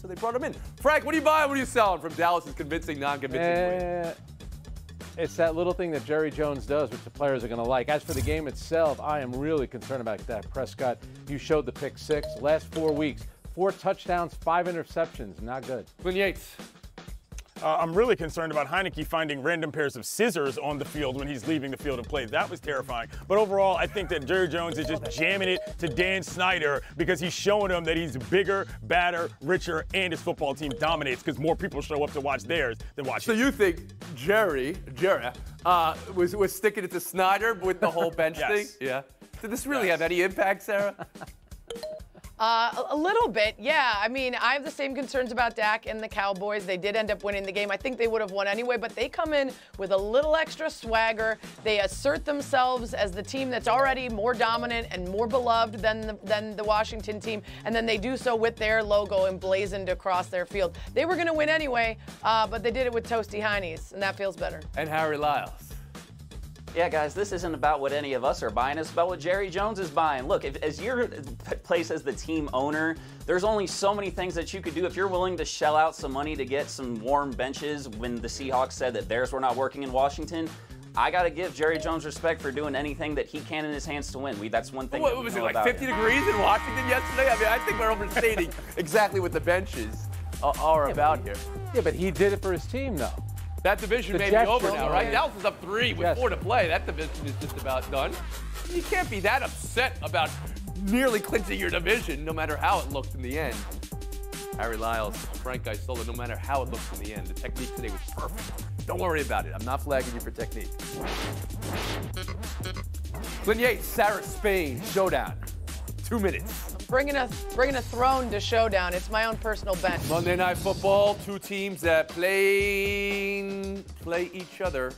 so they brought him in. Frank, what are you buying? What are you selling from Dallas's convincing, non-convincing win? It's that little thing that Jerry Jones does, which the players are going to like. As for the game itself, I am really concerned about Dak Prescott. You showed the pick six. Last 4 weeks, 4 touchdowns, 5 interceptions. Not good. Clint Yates. I'm really concerned about Heineke finding random pairs of scissors on the field when he's leaving the field of play. That was terrifying. But overall, I think that Jerry Jones is just jamming it to Dan Snyder because he's showing him that he's bigger, badder, richer, and his football team dominates because more people show up to watch theirs than watch his. So you think Jerry was sticking it to Snyder with the whole bench thing? Yeah. Did this really have any impact, Sarah? A little bit, yeah. I mean, I have the same concerns about Dak and the Cowboys. They did end up winning the game. I think they would have won anyway, but they come in with a little extra swagger. They assert themselves as the team that's already more dominant and more beloved than the Washington team, and then they do so with their logo emblazoned across their field. They were going to win anyway, but they did it with Toasty Heinies, and that feels better. And Harry Lyles. Yeah, guys, this isn't about what any of us are buying. It's about what Jerry Jones is buying. Look, as your place as the team owner, there's only so many things that you could do. If you're willing to shell out some money to get some warm benches when the Seahawks said that theirs were not working in Washington, I got to give Jerry Jones respect for doing anything that he can in his hands to win. That's one thing. What was it, like 50 degrees in Washington yesterday? I mean, I think we're overstating exactly what the benches are about here. Yeah, but he did it for his team, though. That division may be over now, right? Dallas is up 3 with 4 to play. That division is just about done. You can't be that upset about nearly clinching your division, no matter how it looked in the end. Harry Lyles, Frank Isola, no matter how it looked in the end. The technique today was perfect. Don't worry about it. I'm not flagging you for technique. Clint Yates, Sarah Spain, showdown. 2 minutes. Bringing a throne to showdown. It's my own personal bench. Monday Night Football, 2 teams that play each other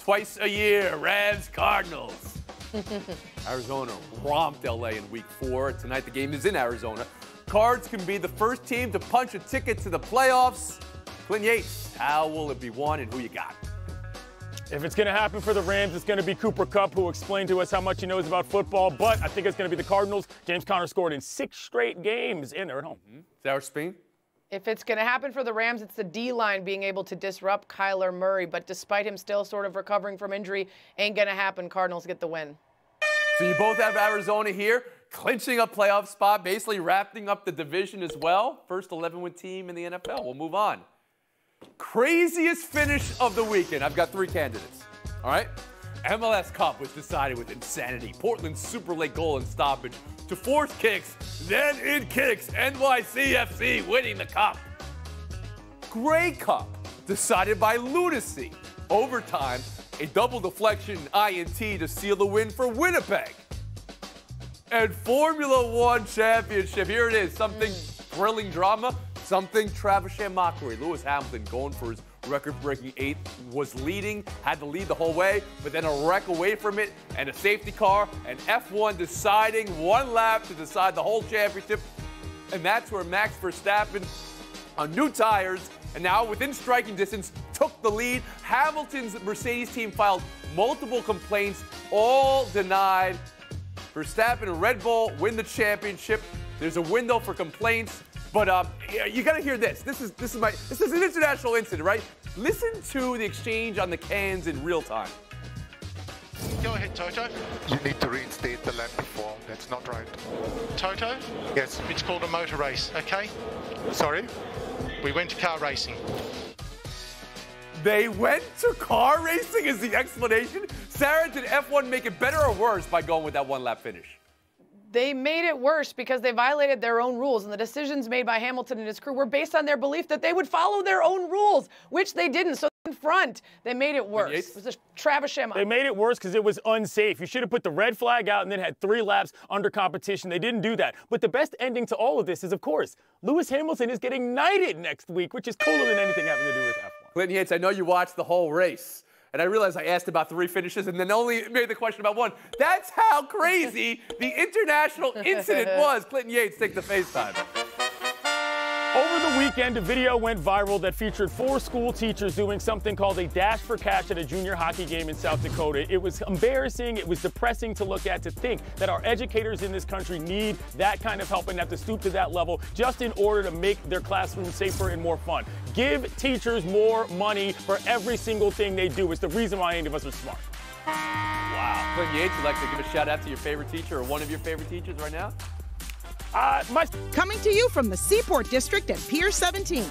twice a year. Rams, Cardinals. Arizona romped LA in Week 4. Tonight the game is in Arizona. Cards can be the first team to punch a ticket to the playoffs. Clint Yates, how will it be won and who you got? If it's going to happen for the Rams, it's going to be Cooper Kupp, who explained to us how much he knows about football. But I think it's going to be the Cardinals. James Conner scored in 6 straight games, and they're at home. Sarah Spain? If it's going to happen for the Rams, it's the D-line being able to disrupt Kyler Murray. But despite him still sort of recovering from injury, ain't going to happen. Cardinals get the win. So you both have Arizona here, clinching a playoff spot, basically wrapping up the division as well. First 11-win team in the NFL. We'll move on. Craziest finish of the weekend. I've got 3 candidates. All right? MLS Cup was decided with insanity. Portland's super late goal and stoppage to force kicks, then in kicks. NYCFC winning the cup. Grey Cup decided by lunacy. Overtime, a double deflection INT to seal the win for Winnipeg. And Formula One Championship. Here it is. Something thrilling drama. Something Travis mockery. Lewis Hamilton going for his record-breaking 8th, was leading, had to lead the whole way, but then a wreck away from it, and a safety car, and F1 deciding 1 lap to decide the whole championship. And that's where Max Verstappen, on new tires, and now within striking distance, took the lead. Hamilton's Mercedes team filed multiple complaints, all denied. Verstappen and Red Bull win the championship. There's a window for complaints. But you got to hear this. This is an international incident, right? Listen to the exchange on the cans in real time. Go ahead, Toto. You need to reinstate the lap before. That's not right. Toto? Yes. It's called a motor race, okay? Sorry? We went to car racing. They went to car racing is the explanation? Sarah, did F1 make it better or worse by going with that 1 lap finish? They made it worse because they violated their own rules, and the decisions made by Hamilton and his crew were based on their belief that they would follow their own rules, which they didn't. So in front, they made it worse. It was a Travis Shema. They made it worse because it was unsafe. You should have put the red flag out and then had 3 laps under competition. They didn't do that. But the best ending to all of this is, of course, Lewis Hamilton is getting knighted next week, which is cooler than anything having to do with F1. Clinton Yates, I know you watched the whole race. And I realized I asked about 3 finishes and then only made the question about 1. That's how crazy the international incident was. Clinton Yates, take the FaceTime. Over Over the weekend, a video went viral that featured 4 school teachers doing something called a dash for cash at a junior hockey game in South Dakota. It was embarrassing. It was depressing to look at, to think that our educators in this country need that kind of help and have to stoop to that level just in order to make their classroom safer and more fun. Give teachers more money for every single thing they do. It's the reason why any of us are smart. Wow. Clinton Yates, you'd like to give a shout out to your favorite teacher or one of your favorite teachers right now? Coming to you from the Seaport District at Pier 17.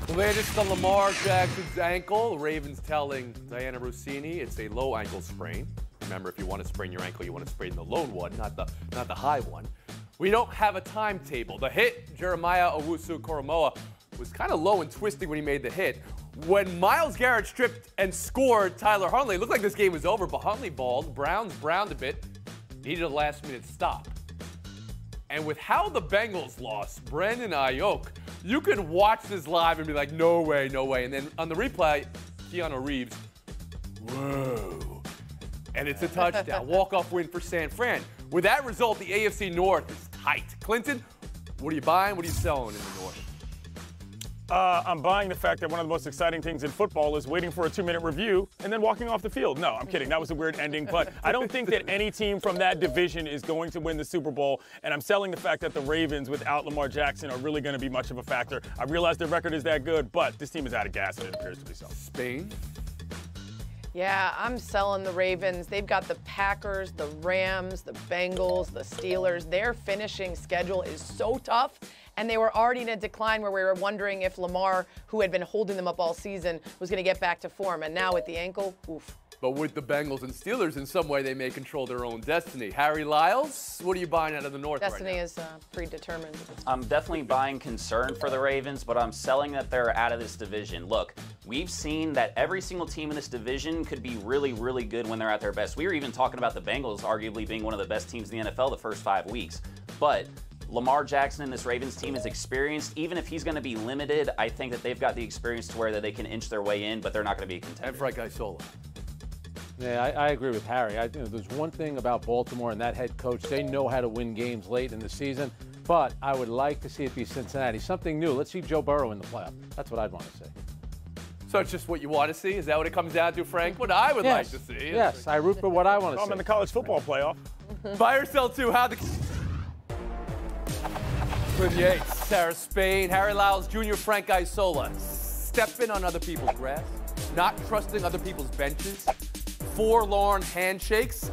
The latest on Lamar Jackson's ankle. The Ravens telling Diana Rossini it's a low ankle sprain. Remember, if you want to sprain your ankle, you want to sprain the low one, not the high one. We don't have a timetable. The hit, Jeremiah Owusu-Koramoah, was kind of low and twisting when he made the hit. When Myles Garrett stripped and scored Tyler Huntley, it looked like this game was over, but Huntley balled. Browns browned a bit. Needed a last-minute stop. And with how the Bengals lost, Brandon Ayuk, you could watch this live and be like, no way, no way. And then on the replay, Keanu Reeves, whoa. And it's a touchdown. Walk-off win for San Fran. With that result, the AFC North is tight. Clinton, what are you buying? What are you selling in the North? I'm buying the fact that one of the most exciting things in football is waiting for a 2-minute review and then walking off the field. No, I'm kidding. That was a weird ending. But I don't think that any team from that division is going to win the Super Bowl. And I'm selling the fact that the Ravens, without Lamar Jackson, are really going to be much of a factor. I realize their record is that good, but this team is out of gas, and it appears to be so. Spain? Yeah, I'm selling the Ravens. They've got the Packers, the Rams, the Bengals, the Steelers. Their finishing schedule is so tough. And they were already in a decline where we were wondering if Lamar, who had been holding them up all season, was going to get back to form. And now with the ankle, oof. But with the Bengals and Steelers, in some way, they may control their own destiny. Harry Lyles, what are you buying out of the North Destiny right now? is predetermined. I'm definitely buying concern for the Ravens, but I'm selling that they're out of this division. Look, we've seen that every single team in this division could be really, really good when they're at their best. We were even talking about the Bengals arguably being one of the best teams in the NFL the first 5 weeks. But Lamar Jackson and this Ravens team is experienced. Even if he's going to be limited, I think that they've got the experience to where that they can inch their way in, but they're not going to be a contender. And Frank Isola. Yeah, I agree with Harry. There's one thing about Baltimore and that head coach. They know how to win games late in the season, but I would like to see it be Cincinnati. Something new. Let's see Joe Burrow in the playoff. That's what I'd want to see. So it's just what you want to see? Is that what it comes down to, Frank? What I would like to see. Yes, I root for what I want to see. I'm in the college football playoff. Buy or sell too. How the Clinton Yates, Sarah Spain, Harry Lyles Jr., Frank Isola. Stepping on other people's grass, not trusting other people's benches, forlorn handshakes.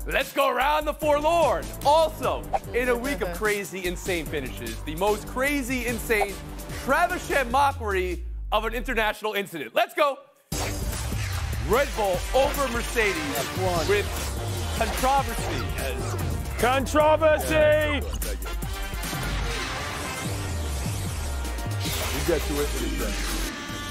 Let's go around the forlorn. Also, in a week of crazy, insane finishes, the most crazy, insane, Travishan mockery of an international incident. Let's go. Red Bull over Mercedes with controversy. Controversy! We'll get to it in a second.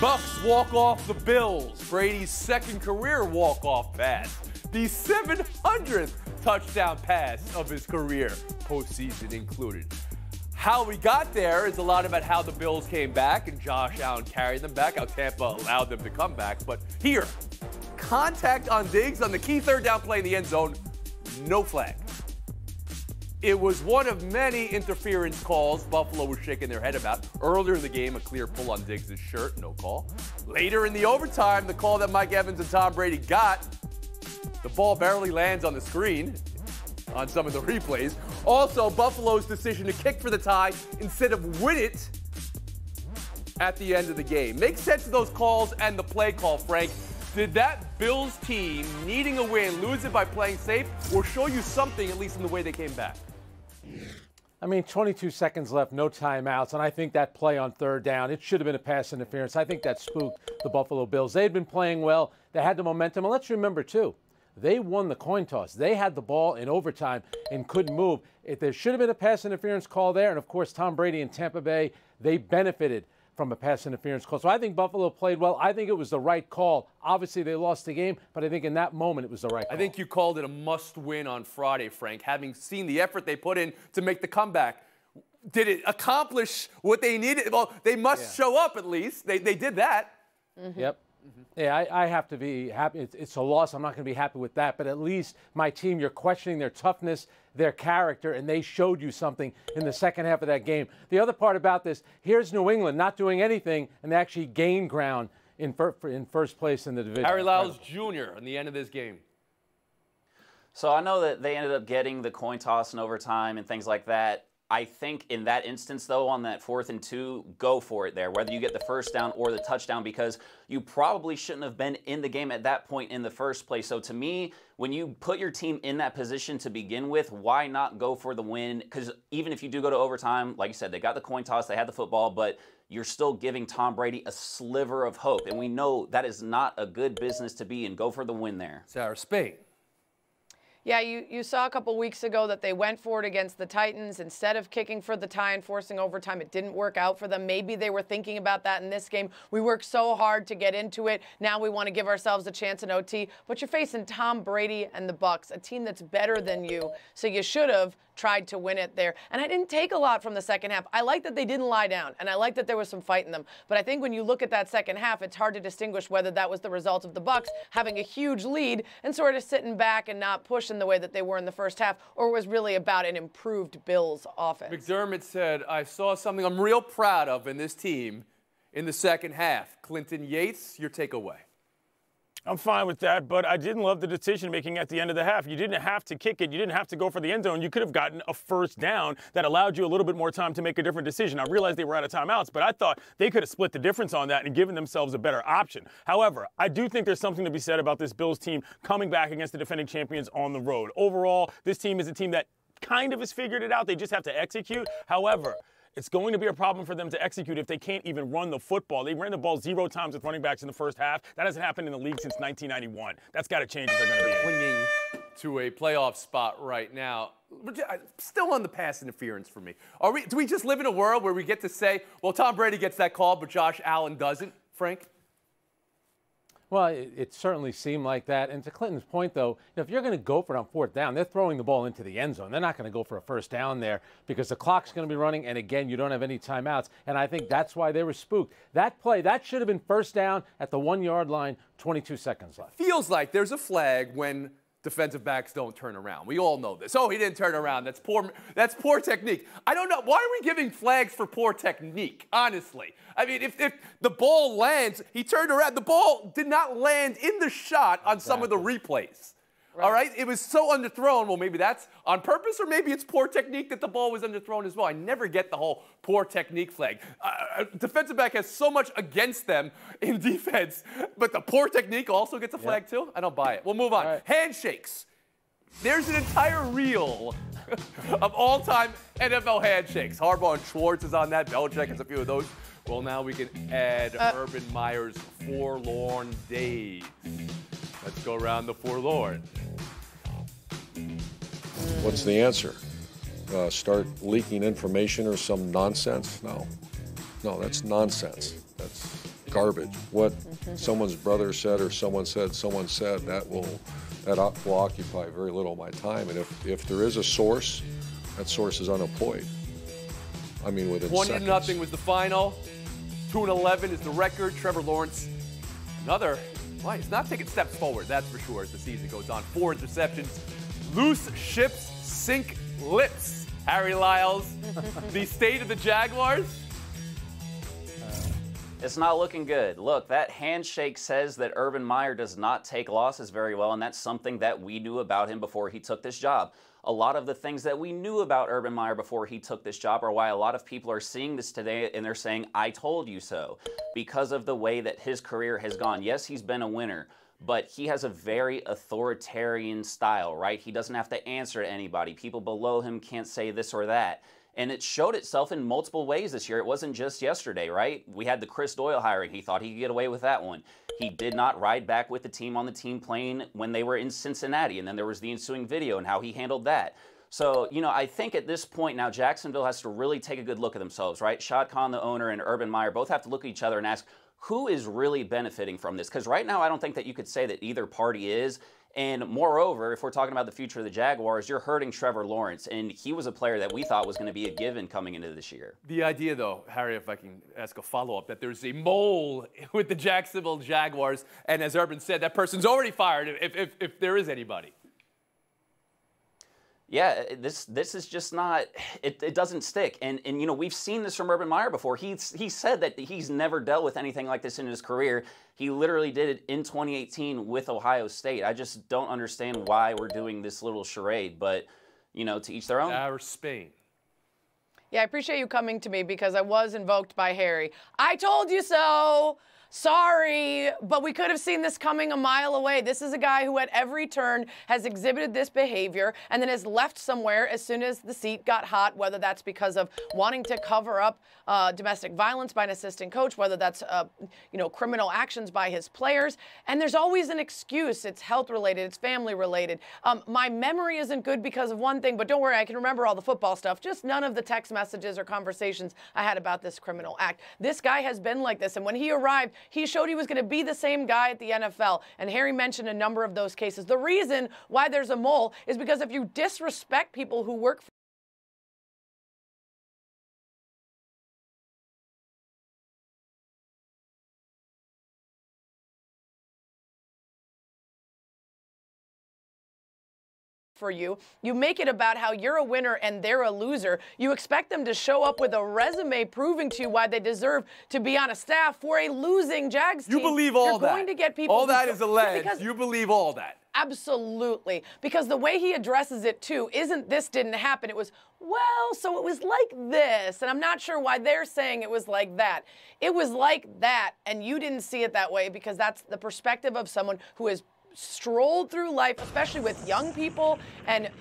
Bucks walk off the Bills. Brady's second career walk-off pass. The 700th touchdown pass of his career, postseason included. How we got there is a lot about how the Bills came back and Josh Allen carried them back, how Tampa allowed them to come back. But here, contact on Diggs on the key third down play in the end zone, no flag. It was one of many interference calls Buffalo was shaking their head about. Earlier in the game, a clear pull on Diggs' shirt, no call. Later in the overtime, the call that Mike Evans and Tom Brady got, the ball barely lands on the screen on some of the replays. Also, Buffalo's decision to kick for the tie instead of win it at the end of the game. Makes sense of those calls and the play call, Frank. Did that Bills team needing a win lose it by playing safe or show you something, at least in the way they came back? I mean, 22 seconds left, no timeouts, and I think that play on third down, it should have been a pass interference. I think that spooked the Buffalo Bills. They had been playing well. They had the momentum. And let's remember, too, they won the coin toss. They had the ball in overtime and couldn't move. If there should have been a pass interference call there, and, of course, Tom Brady and Tampa Bay, they benefited from a pass interference call. So I think Buffalo played well. I think it was the right call. Obviously, they lost the game, but I think in that moment it was the right call. I think you called it a must-win on Friday, Frank, having seen the effort they put in to make the comeback. Did it accomplish what they needed? Well, they must show up at least. They did that. Yep. Yeah, I have to be happy. It's a loss. I'm not going to be happy with that. But at least my team, you're questioning their toughness, their character, and they showed you something in the second half of that game. The other part about this, here's New England not doing anything, and they actually gained ground in first place in the division. Harry Lyles Jr. on the end of this game. So I know that they ended up getting the coin toss in overtime and things like that. I think in that instance, though, on that 4th and 2, go for it there, whether you get the first down or the touchdown, because you probably shouldn't have been in the game at that point in the first place. So to me, when you put your team in that position to begin with, why not go for the win? Because even if you do go to overtime, like you said, they got the coin toss, they had the football, but you're still giving Tom Brady a sliver of hope. And we know that is not a good business to be in. Go for the win there. Sarah Spain. Yeah, you saw a couple weeks ago that they went for it against the Titans. Instead of kicking for the tie and forcing overtime, it didn't work out for them. Maybe they were thinking about that in this game. We worked so hard to get into it. Now we want to give ourselves a chance in OT. But you're facing Tom Brady and the Bucs, a team that's better than you. So you should have tried to win it there. And I didn't take a lot from the second half. I like that they didn't lie down, and I like that there was some fight in them. But I think when you look at that second half, it's hard to distinguish whether that was the result of the Bucs having a huge lead and sort of sitting back and not pushing the way that they were in the first half, or was really about an improved Bills offense. McDermott said, I saw something I'm real proud of in this team in the second half. Clinton Yates, your takeaway. I'm fine with that, but I didn't love the decision-making at the end of the half. You didn't have to kick it. You didn't have to go for the end zone. You could have gotten a first down that allowed you a little bit more time to make a different decision. I realized they were out of timeouts, but I thought they could have split the difference on that and given themselves a better option. However, I do think there's something to be said about this Bills team coming back against the defending champions on the road. Overall, this team is a team that kind of has figured it out. They just have to execute. However, it's going to be a problem for them to execute if they can't even run the football. They ran the ball 0 times with running backs in the first half. That hasn't happened in the league since 1991. That's got to change if they're going to be clinging to a playoff spot right now. Still on the pass interference for me. Do we just live in a world where we get to say, well, Tom Brady gets that call, but Josh Allen doesn't, Frank? Well, it certainly seemed like that. And to Clinton's point, though, if you're going to go for it on 4th down, they're throwing the ball into the end zone. They're not going to go for a first down there because the clock's going to be running, and again, you don't have any timeouts. And I think that's why they were spooked. That play, that should have been first down at the 1-yard line, 22 seconds left. Feels like there's a flag when defensive backs don't turn around. We all know this. Oh, he didn't turn around. That's poor technique. I don't know. Why are we giving flags for poor technique, honestly? I mean, if the ball lands, he turned around. The ball did not land in the shot on some of the replays. Right. All right? It was so underthrown. Well, maybe that's on purpose, or maybe it's poor technique that the ball was underthrown as well. I never get the whole poor technique flag. Defensive back has so much against them in defense, but the poor technique also gets a flag too? I don't buy it. We'll move on. Right. Handshakes. There's an entire reel of all-time NFL handshakes. Harbaugh and Schwartz is on that. Belichick has a few of those. Well, now we can add Urban Meyer's forlorn days. Let's go around the forlorn. What's the answer? Start leaking information or some nonsense? No, that's nonsense. That's garbage. What someone's brother said or someone said, that will occupy very little of my time. And if there is a source, that source is unemployed. I mean, within 20-0 was the final. 2-11 is the record. Trevor Lawrence, well, he's not taking steps forward, that's for sure, as the season goes on. 4 interceptions. Loose ships sink lips. Harry Lyles, the state of the Jaguars? It's not looking good. Look, that handshake says that Urban Meyer does not take losses very well, and that's something that we knew about him before he took this job. A lot of the things that we knew about Urban Meyer before he took this job are why a lot of people are seeing this today and they're saying, I told you so, because of the way that his career has gone. Yes, he's been a winner, but he has a very authoritarian style, right? He doesn't have to answer to anybody. People below him can't say this or that. And it showed itself in multiple ways this year. It wasn't just yesterday, right? We had the Chris Doyle hiring. He thought he could get away with that one. He did not ride back with the team on the team plane when they were in Cincinnati. And then there was the ensuing video and how he handled that. So, I think at this point now, Jacksonville has to really take a good look at themselves, right? Shad Khan, the owner, and Urban Meyer both have to look at each other and ask, who is really benefiting from this? Because right now, I don't think that you could say that either party is. And moreover, if we're talking about the future of the Jaguars, you're hurting Trevor Lawrence, and he was a player that we thought was going to be a given coming into this year. The idea, though, Harry, if I can ask a follow-up, that there's a mole with the Jacksonville Jaguars, and as Urban said, that person's already fired if there is anybody. Yeah, this is just not, it doesn't stick. And you know, we've seen this from Urban Meyer before. He said that he's never dealt with anything like this in his career. He literally did it in 2018 with Ohio State. I just don't understand why we're doing this little charade, but, you know, to each their own. Our Spain. Yeah, I appreciate you coming to me because I was invoked by Harry. I told you so. Sorry, but we could have seen this coming a mile away. This is a guy who at every turn has exhibited this behavior and then has left somewhere as soon as the seat got hot, whether that's because of wanting to cover up domestic violence by an assistant coach, whether that's you know, criminal actions by his players. And there's always an excuse. It's health related, it's family related. My memory isn't good because of one thing, but don't worry, I can remember all the football stuff, just none of the text messages or conversations I had about this criminal act. This guy has been like this, and when he arrived, he showed he was going to be the same guy at the NFL. And Harry mentioned a number of those cases. The reason why there's a mole is because if you disrespect people who work for you, you make it about how you're a winner and they're a loser. You expect them to show up with a resume proving to you why they deserve to be on a staff for a losing Jags team. You believe all that? You're going to get people. All that is alleged. You believe all that? Absolutely. Because the way he addresses it, too, isn't this didn't happen. It was, well, so it was like this. And I'm not sure why they're saying it was like that. It was like that, and you didn't see it that way because that's the perspective of someone who is strolled through life, especially with young people and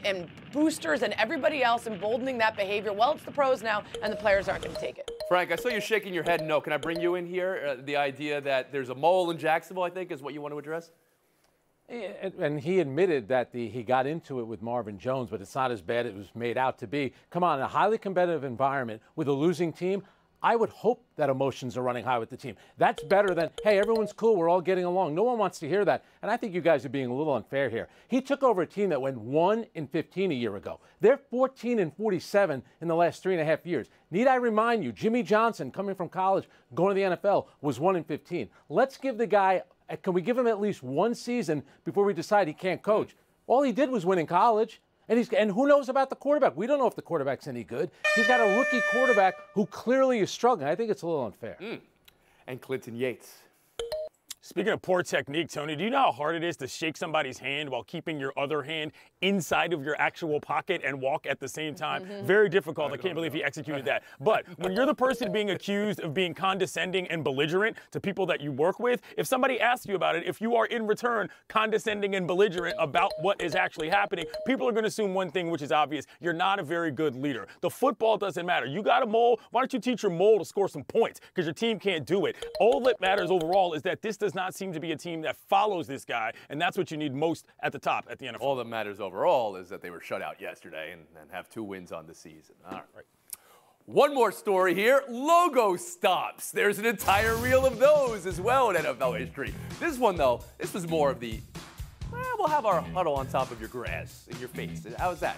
boosters and everybody else emboldening that behavior. Well, it's the pros now, and the players aren't going to take it. Frank, I saw you shaking your head no. Can I bring you in here? The idea that there's a mole in Jacksonville, I think, is what you want to address? And he admitted that he got into it with Marvin Jones, but it's not as bad as it was made out to be. Come on, in a highly competitive environment with a losing team, I would hope that emotions are running high with the team. That's better than, hey, everyone's cool, we're all getting along. No one wants to hear that. And I think you guys are being a little unfair here. He took over a team that went 1-15 a year ago. They're 14-47 in the last 3.5 years. Need I remind you, Jimmy Johnson, coming from college, going to the NFL, was 1-15. Let's give the guy, can we give him at least one season before we decide he can't coach? All he did was win in college. And who knows about the quarterback? We don't know if the quarterback's any good. He's got a rookie quarterback who clearly is struggling. I think it's a little unfair. And Clinton Yates. Speaking of poor technique, Tony, do you know how hard it is to shake somebody's hand while keeping your other hand inside of your actual pocket and walk at the same time? Very difficult. I can't believe he executed that. But when you're the person being accused of being condescending and belligerent to people that you work with, if somebody asks you about it, if you are in return condescending and belligerent about what is actually happening, people are going to assume one thing, which is obvious. You're not a very good leader. The football doesn't matter. You got a mole. Why don't you teach your mole to score some points? Because your team can't do it. All that matters overall is that this does not seem to be a team that follows this guy, and that's what you need most at the top at the NFL. All that matters overall is that they were shut out yesterday and have 2 wins on the season. All right. One more story here. Logo stops. There's an entire reel of those as well in NFL history. This one, though, this was more of the, we'll have our huddle on top of your grass in your face. How's that?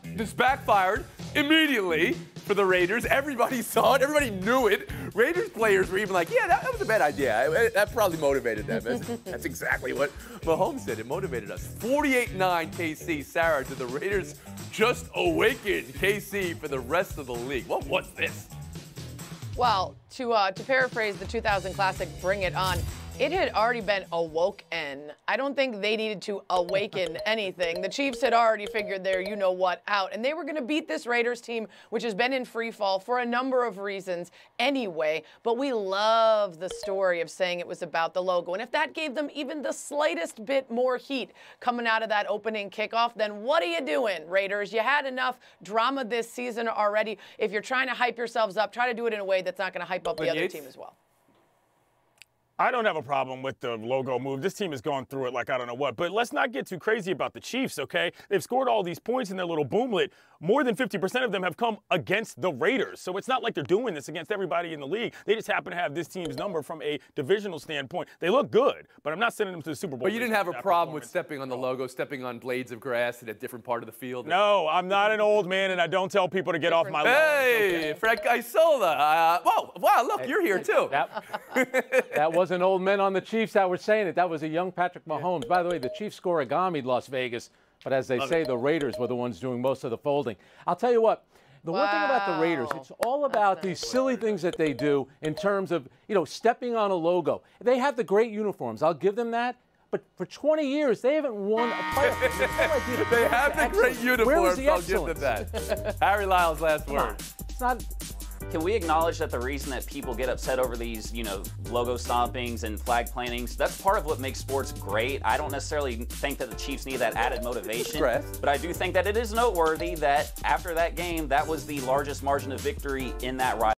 This backfired immediately for the Raiders. Everybody saw it. Everybody knew it. Raiders players were even like, yeah, that was a bad idea. That probably motivated them. That's exactly what Mahomes said. It motivated us. 48-9 KC. Sarah, did the Raiders just awaken KC for the rest of the league? What was this? Well, to paraphrase the 2000 classic, Bring It On, it had already been awoken. I don't think they needed to awaken anything. The Chiefs had already figured their you-know-what out, and they were going to beat this Raiders team, which has been in free fall for a number of reasons anyway. But we love the story of saying it was about the logo. And if that gave them even the slightest bit more heat coming out of that opening kickoff, then what are you doing, Raiders? You had enough drama this season already. If you're trying to hype yourselves up, try to do it in a way that's not going to hype up the other team as well. I don't have a problem with the logo move. This team has gone through it like I don't know what. But let's not get too crazy about the Chiefs, okay? They've scored all these points in their little boomlet. More than 50% of them have come against the Raiders. So it's not like they're doing this against everybody in the league. They just happen to have this team's number from a divisional standpoint. They look good, but I'm not sending them to the Super Bowl. But you didn't have a problem with stepping on the logo, stepping on blades of grass in a different part of the field? No, I'm not an old man, and I don't tell people to get off my lawn. Hey, okay? Frank Isola. Whoa, wow, look, you're here too. That wasn't old men on the Chiefs that were saying it. That was a young Patrick Mahomes. By the way, the Chiefs scorigami'd Las Vegas, but as they say, the Raiders were the ones doing most of the folding. I'll tell you what. The one thing about the Raiders, it's all about these silly things that they do in terms of, stepping on a logo. They have the great uniforms. I'll give them that. But for 20 years, they haven't won a playoff. They have the great uniforms. The I'll give them that. Harry Lyle's last word. It's not. Can we acknowledge that the reason that people get upset over these, logo stompings and flag plantings, that's part of what makes sports great. I don't necessarily think that the Chiefs need that added motivation, but I do think that it is noteworthy that after that game, that was the largest margin of victory in that rivalry.